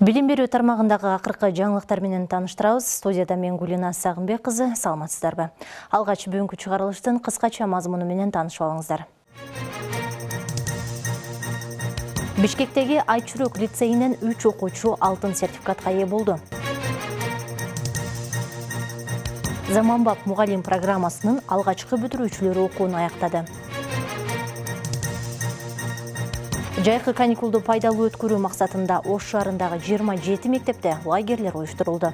Билим берүү тармагындагы акыркы жаңылыктар менен тааныштырабыз. Студияда мен Гулина Сагынбек кызы, саламатсыздарбы? Алгач бүгүнкү чыгарылыштын кыскача мазмуну менен таанышып алыңыздар. Бишкектеги Айчүрөк лицейинен 3 окуучу алтын сертификатка ээ болду. Заманбап мугалим программасынын алгачкы бүтүрүүчүлөрү окууну аяктады. Жайкы каникулду пайдалуу өткөрүү максатында Ош шаарындагы 27 мектепте лагерлер уюштурулду.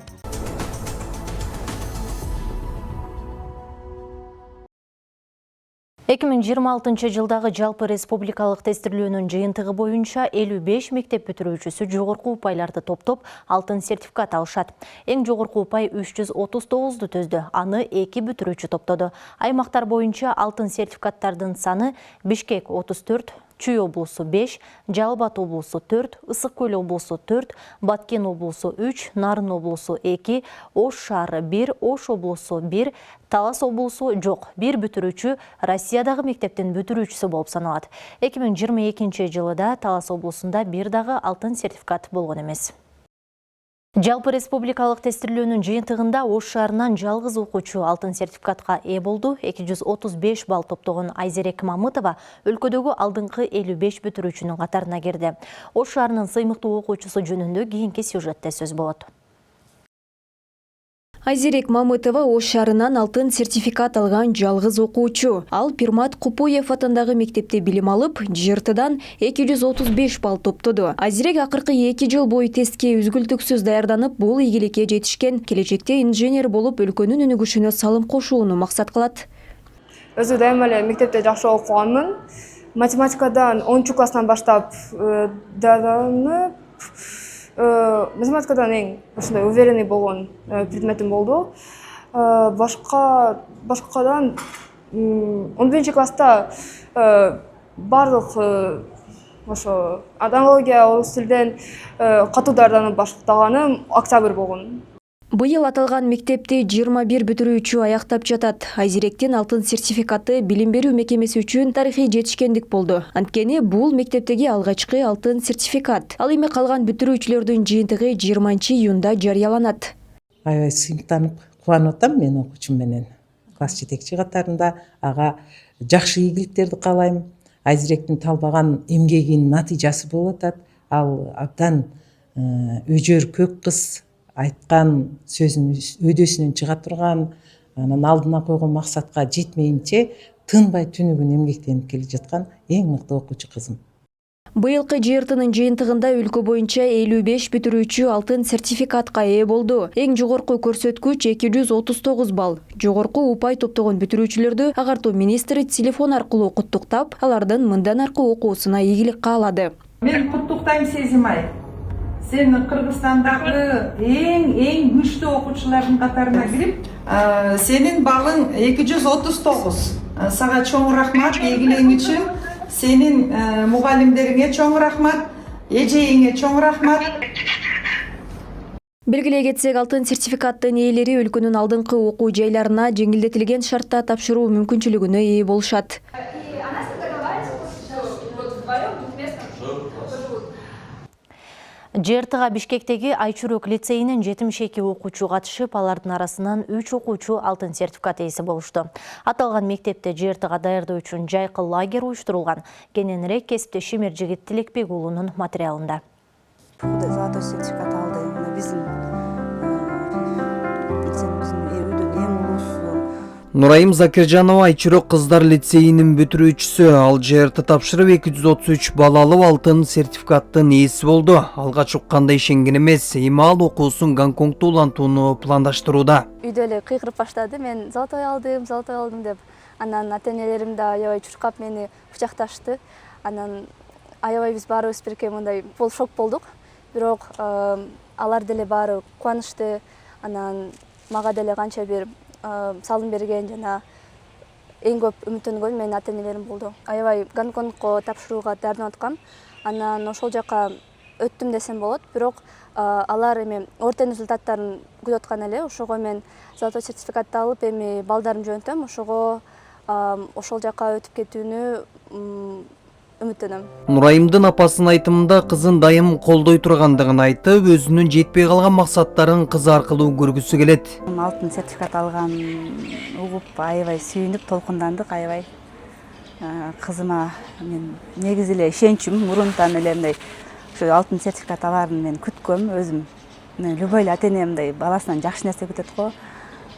Эки миң 26 жылдагы жалпы республикалык тестирлөөнүн жыйынтыгы боюнча 55 мектеп бүтүрүүчүсү жогорку упайларды топтоп алтын сертификат алышат. Эң жогорку упай 339-ду төздү. Аны 2 бүтүрүүчү топтоду. Аймактар боюнча алтын сертификаттардын саны: Бишкек 34, Чүй облусу 5, Жалал Абад облусу 4, Ысык Көл облусу 4, Баткен облусу 3, Нарын облусу 2, Ош шаары 1, Ош облусу 1, Талас облусу жок. Бир бүтүрүүчү Россиядагы мектептин бүтүрүүчүсү болуп саналат. 2022 жылыда Талас облусунда бир дагы алтын сертификат болгон эмес. Жалпы республикалык тестирлөөнүн жыйынтыгында Ош шаарынан жалгыз окуучу алтын сертификатка ээ болду. 235 балл топтогон Айзерек Мамытова өлкөдөгү алдыңкы 55 бүтүрүүчүнүн катарына кирди. Ош шаарынын сыймыктуу окуучусу жөнүндө кийинки сюжетте сөз болот. Айзерек Мамытова Ош шаарынан алтын сертификат алган жалгыз окуучу. Ал Пирмат Купуев атындагы мектепте билим алып, ЖРТдан 235 балл топтоду. Айзерек акыркы 2 жыл бою тестке үзгүлтүксүз даярданып, бул ийгиликке жетишкен. Келечекте инженер болуп, өлкөнүн өнүгүшүнө салым кошууну максат кылат. Өзү дайыма эле мектепте жакшы окуганмын. Математикадан 10 класстан баштап даярданып, математикадан эң ушундай уверенный болгон предметим болду. Башкадан 11 класста барлык ошо аналогия, орус тилден катуу даярданып баштаганым октябрь болгон. Быйыл аталган мектепти 21 бүтүрүүчү аяктап жатат. Айзеректин алтын сертификаты билим берүү мекемеси үчүн тарыхый жетишкендик болду. Анткени бул мектептеги алгачкы алтын сертификат. Ал эми калган бүтүрүүчүлөрдүн жыйынтыгы 20 июнда жарыяланат. Аябай сыймыктанып кубанып атам мен окуучум менен. Класс жетекчи катарында ага жакшы ийгиликтерди каалайм. Айзеректин талбаган эмгегинин натыйжасы болуп атат. Ал абдан өжөр көк кыз, айткан сөзүн өйдөсүнөн чыга турган, анан алдына койгон максатка жетмейинче тынбай түнүгүн эмгектенип келе жаткан эң мыкты окуучу кызым. Быйылкы ЖРТнын жыйынтыгында өлкө боюнча 55 бүтүрүүчү алтын сертификатка ээ болду. Эң жогорку көрсөткүч 239 балл. Жогорку упай топтогон бүтүрүүчүлөрдү агартуу министри телефон аркылуу куттуктап, алардын мындан аркы окуусуна ийгилик каалады. Мен куттуктайм Сезим ай. Сен Кыргызстандагы эң күчтүү окуучулардын катарына кирип, сенин балың 239. Сага чоң рахмат ийгилигиң үчүн. Сенин мугалимдериңе чоң рахмат, эжеиңе чоң рахмат. Белгилей кетсек, алтын сертификаттын ээлери өлкөнүн алдыңкы окуу жайларына жеңилдетилген шартта тапшыруу мүмкүнчүлүгүнө ээ болушат. ЖРТга Бишкектеги Айчүрөк лицейинен 72 окуучу катышып, алардын арасынан 3 окуучу алтын сертификат ээси болушту. Аталган мектепте ЖРТга даярдоо үчүн жайкы лагерь уюштурулган. Кененирээк кесиптеши Мержигит Тилекбек уулунун материалында. Золотой сертификат алды. Биздин лицейибиздин эң улуусу. Нурайым Закиржанова Айчүрөк кыздар лицейинин бүтүрүүчүсү. Ал ЖРТ тапшырып 233 балл алып алтын сертификаттын ээси болду. Алгач укканда ишенген эмес, эми ал окуусун Гонконгдо улантууну пландаштырууда. Үйдө эле кыйкырып баштады. Мен золотой алдым деп. Анан ата-энелерим да аябай чуркап мени кучакташты. Анан аябай биз баарыбыз бирге мындай шок болдук. Бирок алар деле баары кубанычты. Анан мага деле канча бир салым берген, жана эң көп үмүттөнгөн менин ата-энелерим болду. Аябай Гонконгко тапшырууга даярданып аткам. Анан ошол жака өттүм десем болот. Бирок алар эми орто результаттарын күтүп аткан эле. Ошого мен золотой сертификатты алып, эми балдарым жөнөтөм. Ошого ошол жака өтүп кетүүнү үмүттөнөм. Нурайымдын апасынын айтымында кызын дайым колдой тургандыгын айтып, өзүнүн жетпей калган максаттарын кыз аркылуу көргүсү келет. алтын сертификат алган угуп аябай сүйүнүп толкундандык, аябай кызыма мен негизи эле ишенчүм мурунтан эле мындай ушу алтын сертификат аларын мен күткөм. Өзүм мен любой эле ата эне мындай баласынан жакшы нерсе күтөт го.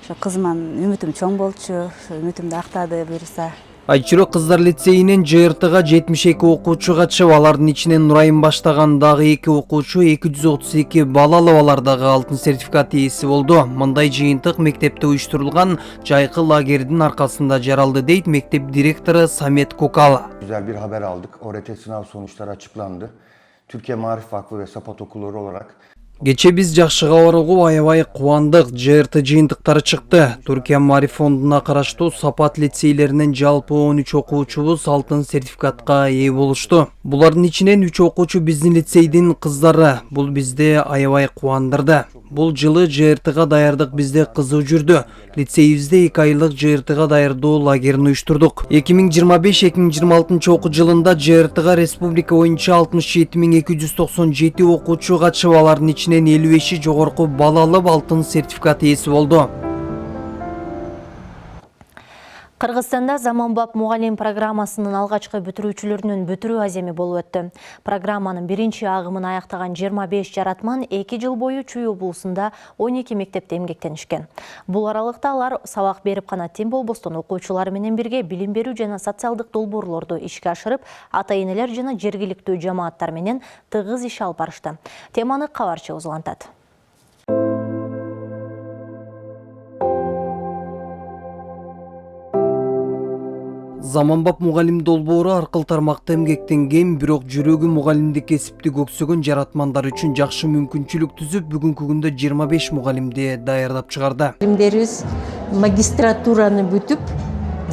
Ошо кызыман үмүтүм чоң болчу, үмүтүмдү актады буюрса. Айчүрөк кыздар лицейинен ЖРТга 72 окуучу катышып, алардын ичинен Нурайым баштаган дагы 2 окуучу 232 бала алып, алар дагы алтын сертификат ээси болду. Мындай жыйынтык мектепте уюштурулган жайкы лагердин аркасында жаралды, дейт мектеп директору Самет Кокала. Güzel bir haber aldık. ORT sınav sonuçları açıklandı. Türkiye Maarif Vakfı ve SAPAT okulları olarak Кече биз жакшы кабар угуп аябай кубандык. ЖРТ жыйынтыктары чыкты. Түркия Маариф фондуна караштуу Сапат лицейлеринен жалпы 13 окуучубуз алтын сертификатка ээ болушту. Булардын ичинен 3 окуучу биздин лицейдин кыздары. Бул бизди аябай кубандырды. Бул жылы ЖРТга даярдык бизде кызуу жүрдү. Лицейибизде 2 айлык ЖРТга даярдоо лагерин уюштурдук. 2025-2026 окуу жылында ЖРТга республика боюнча 67297 окуучу катышып, алардын ичинен 55 жогорку балл алып алтын сертификат ээси болду. Кыргызстанда заманбап мугалим программасынын алгачкы бүтүрүүчүлөрүнүн бүтүрүү аземи болуп өттү. Программанын биринчи агымын аяктаган 25 жаратман 2 жыл бою Чүй облусунда 12 мектепте эмгектенишкен. Бул аралыкта алар сабак берип гана тем болбостон окуучулар менен бирге билим берүү жана социалдык долбоорлорду ишке ашырып, ата-энелер жана жергиликтүү жамааттар менен тыгыз иш алып барышты. Теманы кабарчы узгантат. Заманбап мугалим долбоору аркылуу тармакта эмгектенген, бирок жүрөгү мугалимдик кесипти көксөгөн жаратмандар үчүн жакшы мүмкүнчүлүк түзүп, бүгүнкү күндө 25 мугалимди даярдап чыгарды. Мугалимдерибиз магистратураны бүтүп,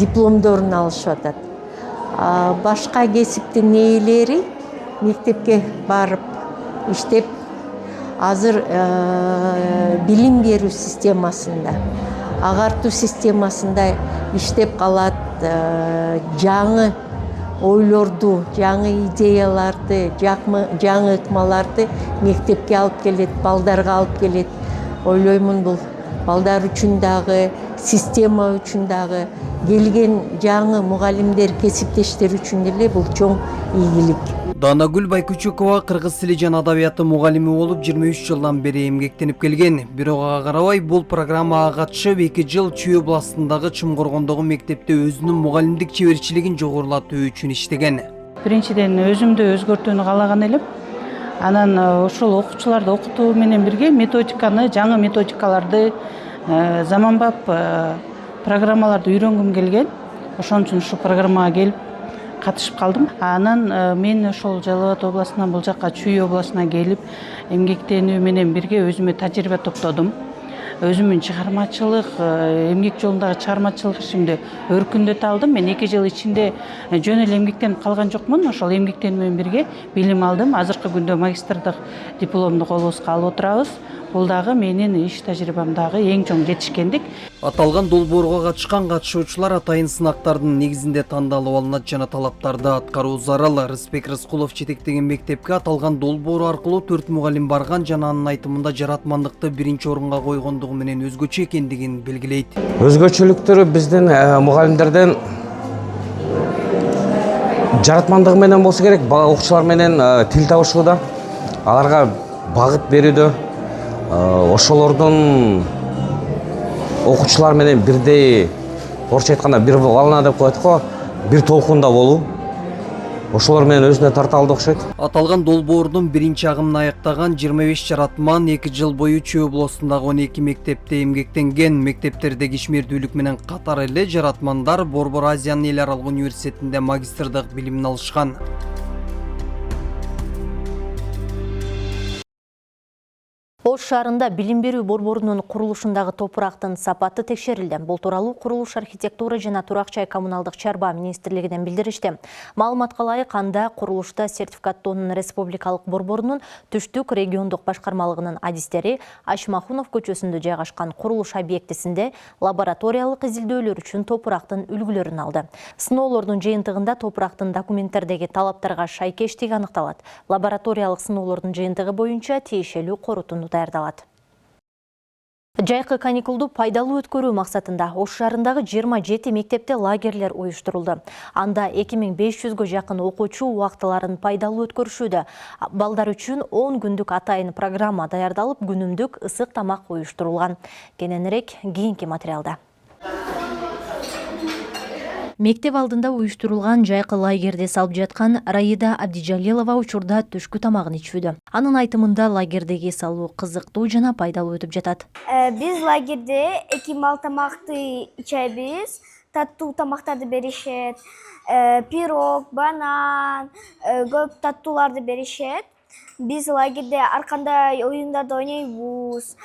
дипломдорун алышып атат. Башка кесиптин ээлери мектепке барып иштеп, азыр билим берүү системасында, агартуу системасында иштеп калат. Жаңы ойлорду, жаңы идеяларды, жаңы ыкмаларды мектепке алып келет, балдарга алып келет. Ойлоймун, бул балдар үчүн дагы, система үчүн дагы, келген жаңы мугалимдер, кесиптештер үчүн деле бул чоң ийгилик. Данагүл Байкучукова кыргыз тили жана адабияты мугалими болуп 23 жылдан бери эмгектенип келген. Бирок ага карабай бул программага катышып 2 жыл Чүй областындагы Чымкоргондогу мектепте өзүнүн мугалимдик чеберчилигин жогорулатуу үчүн иштеген. Биринчиден өзүмдү өзгөртүүнү каалаган элем. Анан ошол окуучуларды окутуу менен бирге методиканы, жаңы методикаларды, заманбап программаларды үйрөнгүм келген. Ошон үчүн ушул программага келип катышып калдым. Анан мен ошол Жалал Абад областынан бул жакка Чүй областына келип эмгектенүү менен бирге өзүмө тажрыйба топтодум. Өзүмдүн чыгармачылык, эмгек жолундагы чыгармачылык ишимди өркүндөтө алдым. Мен 2 жыл ичинде жөн эле эмгектенип калган жокмун. Ошол эмгектенүү менен бирге билим алдым. Азыркы күндө магистрдык дипломду колубузга алып отурабыз. Бул дагы менин иш тажрыйбамдагы эң чоң жетишкендик. Аталган долбоорго катышкан катышуучулар атайын сынактардын негизинде тандалып алынат жана талаптарды аткаруу зарыл. Рыспек Рыскулов жетектеген мектепке аталган долбоор аркылуу 4 мугалим барган жана анын айтымында жаратмандыкты биринчи орунга койгондугу менен өзгөчө экендигин белгилейт. Өзгөчөлүктөрү биздин мугалимдерден жаратмандыгы менен болсо керек, окуучулар менен тил табышууда, аларга багыт берүүдө, ошолордун окуучулар менен бирдей, орусча айтканда бир волна деп коет го, бир толкунда болуу. Ошолор менен өзүнө тарта алды окшойт. Аталган долбоордун биринчи агымын аяктаган 25 жаратман 2 жыл бою Чүй областындагы 12 мектепте эмгектенген. Мектептердеги ишмердүүлүк менен катар эле жаратмандар Борбор Азиянын эл аралык университетинде магистрдык билимин алышкан. Ош шаарында билим берүү борборунун курулушундагы топурактын сапаты текшерилди. Бул тууралуу курулуш архитектура жана турак жай коммуналдык чарба министрлигинен билдиришти. Маалыматка ылайык анда курулушта сертификаттоонун республикалык борборунун түштүк региондук башкармалыгынын адистери Ашмахунов көчөсүндө жайгашкан курулуш объектисинде лабораториялык изилдөөлөр үчүн топурактын үлгүлөрүн алды. Сыноолордун жыйынтыгында топурактын документтердеги талаптарга шайкештиги аныкталат. Лабораториялык сыноолордун жыйынтыгы боюнча тиешелүү корутунду даярдалат. Жайкы каникулду пайдалуу өткөрүү максатында Ош шаарындагы 27 мектепте лагерлер уюштурулду. Анда 2500гө жакын окуучу убактыларын пайдалуу өткөрүшүүдө. Балдар үчүн 10 күндүк атайын программа даярдалып, күнүмдүк ысык тамак уюштурулган. Кененирээк кийинки материалда. Мектеп алдында уюштурулган жайкы лагерде салып жаткан Раида Абдижалилова учурда түшкү тамагын ичүүдө. Анын айтымында лагердеги салуу кызыктуу жана пайдалуу өтүп жатат. Биз лагерде 2 мал тамакты ичебиз, таттуу тамактарды беришет, пирог, банан, көп таттууларды беришет. Биз лагерде ар кандай оюндарды ойнойбуз.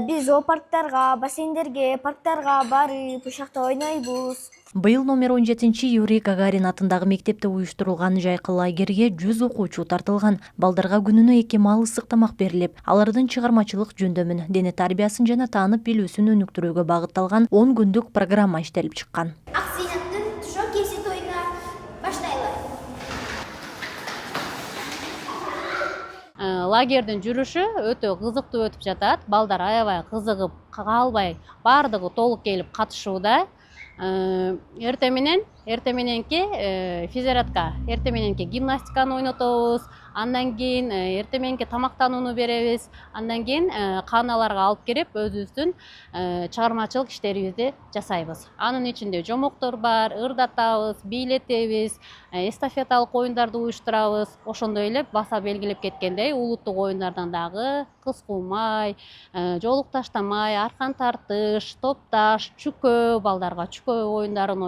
Биз зоопарктарга, бассейндерге, парктарга барып, ушакта ойнойбуз. Быйыл номер 17 Юрий Гагарин атындагы мектепте уюштурулган жайкы лагерге 100 окуучу тартылган. Балдарга күнүнө 2 мал ысык тамак берилип, алардын чыгармачылык жөндөмүн, дене тарбиясын жана таанып билүүсүн өнүктүрүүгө багытталган 10 күндүк программа иштелип чыккан. Аксинаттын тушок кесет оюна баштайлы. Лагердин жүрүшү өтө кызыктуу өтүп жатат. Балдар аябай кызыгып калбай, баардыгы толук келип катышууда. Эртемененки физзарядка, эртемененки гимнастиканы ойнотобуз, андан кийин эртеменки тамактанууну беребиз, андан кийин кааналарга алып кирип өзүбүздүн чыгармачылык иштерибизди жасайбыз. Анын ичинде жомоктор бар, ырдатабыз, бийлетебиз, эстафеталык оюндарды уюштурабыз. Ошондой эле баса белгилеп кеткендей, улуттук оюндардан дагы кыз куумай, жоолук таштамай, аркан тартыш, топташ, чүкөө, балдарга чүкөө оюндарын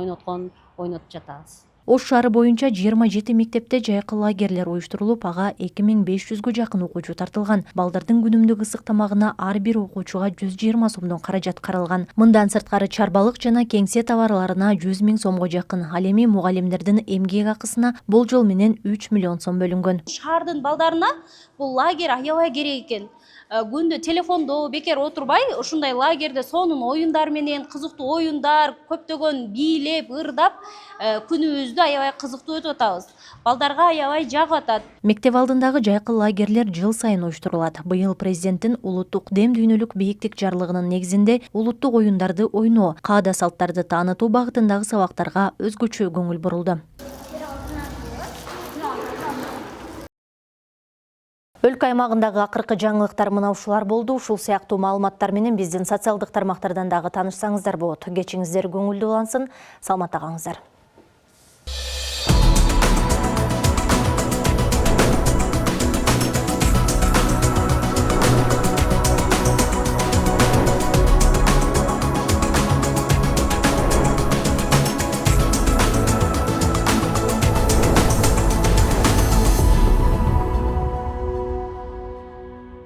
ойнотуп жатабыз. Ош шаары боюнча 27 мектепте жайкы лагерлер уюштурулуп, ага 2500гө жакын окуучу тартылган. Балдардын күнүмдүк ысык тамагына ар бир окуучуга 120 сомдон каражат каралган. Мындан сырткары чарбалык жана кеңсе товарларына 100 000 сомго жакын, ал эми мугалимдердин эмгек акысына болжол менен 3 миллион сом бөлүнгөн. Шаардын балдарына бул лагерь аябай керек экен. Күндө телефондо бекер отурбай, ушундай лагерде сонун оюндар менен, кызыктуу оюндар, көптөгөн бийлеп, ырдап, күнүбүздү аябай кызыктуу өтүп атабыз. Балдарга аябай жагып атат. Мектеп алдындагы жайкы лагерлер жыл сайын уюштурулат. Быйыл президенттин улуттук дем дүйнөлүк бийиктик жарлыгынын негизинде улуттук оюндарды ойноо, каада салттарды таанытуу багытындагы сабактарга өзгөчө көңүл бурулду. Өлкө аймагындагы акыркы жаңылыктар мына ушулар болду. Ушул сыяктуу маалыматтар менен биздин социалдык тармактардан дагы таанышсаңыздар болот. Кечиңиздер көңүлдүү улансын, саламатта калыңыздар.